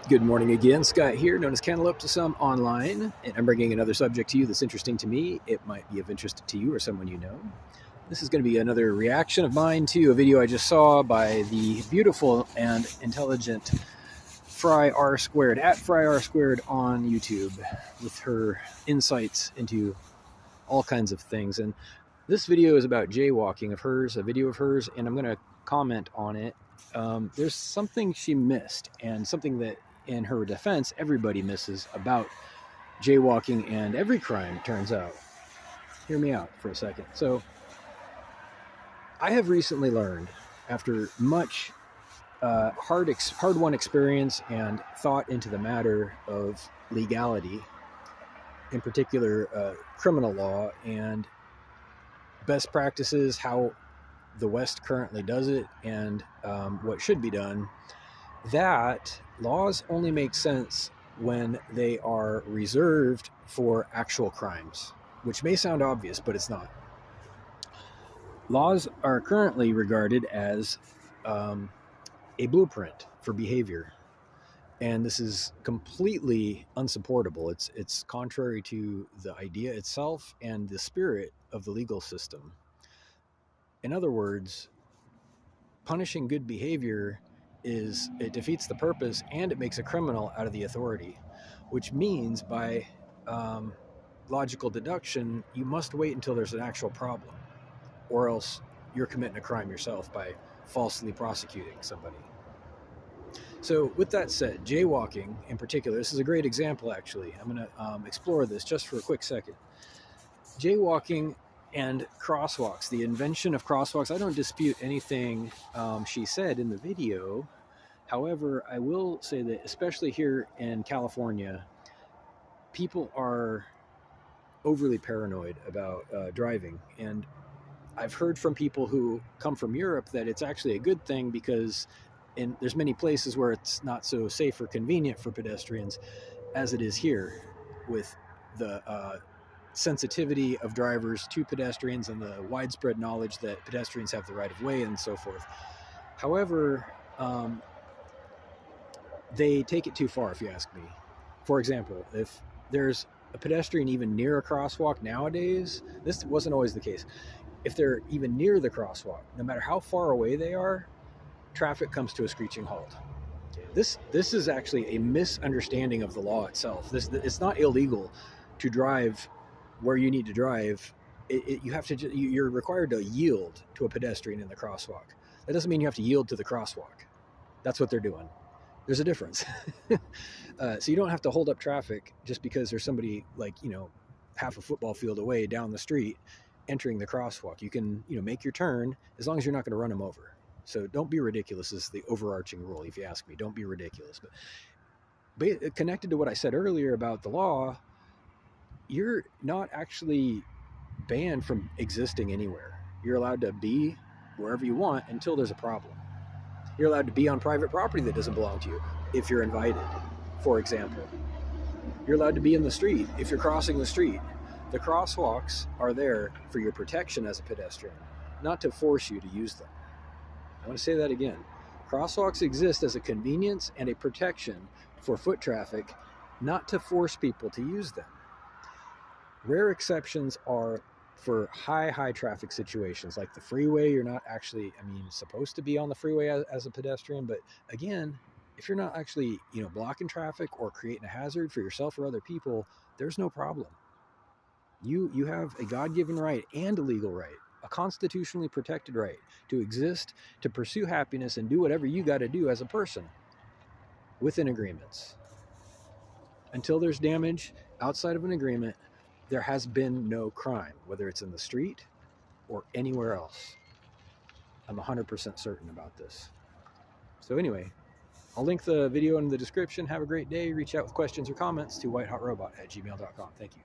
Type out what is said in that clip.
Good morning again. Scott here, known as Cantaloupe to some online, and I'm bringing another subject to you that's interesting to me. It might be of interest to you or someone you know. This is going to be another reaction of mine to a video I just saw by the beautiful and intelligent Fry R Squared, at Fry R Squared on YouTube, with her insights into all kinds of things. And this video is about jaywalking of hers, a video of hers, and I'm going to comment on it. There's something she missed, and something that, in her defense, everybody misses about jaywalking and every crime, it turns out. Hear me out for a second. So, I have recently learned, after much hard-won experience and thought into the matter of legality, in particular criminal law and best practices, how the West currently does it, and what should be done, that laws only make sense when they are reserved for actual crimes, which may sound obvious, but it's not. Laws are currently regarded as a blueprint for behavior, and this is completely unsupportable. It's contrary to the idea itself and the spirit of the legal system. In other words, punishing good behavior it defeats the purpose, and it makes a criminal out of the authority, which means by logical deduction, you must wait until there's an actual problem, or else you're committing a crime yourself by falsely prosecuting somebody. So with that said, jaywalking in particular, this is a great example actually. I'm going to explore this just for a quick second. Jaywalking and crosswalks, the invention of crosswalks. I don't dispute anything she said in the video. However, I will say that especially here in California, people are overly paranoid about driving. And I've heard from people who come from Europe that it's actually a good thing, because there's many places where it's not so safe or convenient for pedestrians as it is here, with the sensitivity of drivers to pedestrians and the widespread knowledge that pedestrians have the right of way and so forth. However, they take it too far, if you ask me. For example, if there's a pedestrian even near a crosswalk nowadays, this wasn't always the case. If they're even near the crosswalk, no matter how far away they are, traffic comes to a screeching halt. This is actually a misunderstanding of the law itself. It's not illegal to drive where you need to drive. You're required to yield to a pedestrian in the crosswalk. That doesn't mean you have to yield to the crosswalk. That's what they're doing. There's a difference. So you don't have to hold up traffic just because there's somebody, like, half a football field away down the street entering the crosswalk. You can, make your turn as long as you're not going to run them over. So don't be ridiculous is the overarching rule, if you ask me. Don't be ridiculous. But connected to what I said earlier about the law, you're not actually banned from existing anywhere. You're allowed to be wherever you want until there's a problem. You're allowed to be on private property that doesn't belong to you if you're invited, for example. You're allowed to be in the street if you're crossing the street. The crosswalks are there for your protection as a pedestrian, not to force you to use them. I want to say that again. Crosswalks exist as a convenience and a protection for foot traffic, not to force people to use them. Rare exceptions are for high traffic situations, like the freeway. You're not actually, supposed to be on the freeway as a pedestrian, but again, if you're not actually, blocking traffic or creating a hazard for yourself or other people, there's no problem. You have a God-given right and a legal right, a constitutionally protected right to exist, to pursue happiness, and do whatever you got to do as a person within agreements. Until there's damage outside of an agreement, there has been no crime, whether it's in the street or anywhere else. I'm 100% certain about this. So anyway, I'll link the video in the description. Have a great day. Reach out with questions or comments to whitehotrobot@gmail.com. Thank you.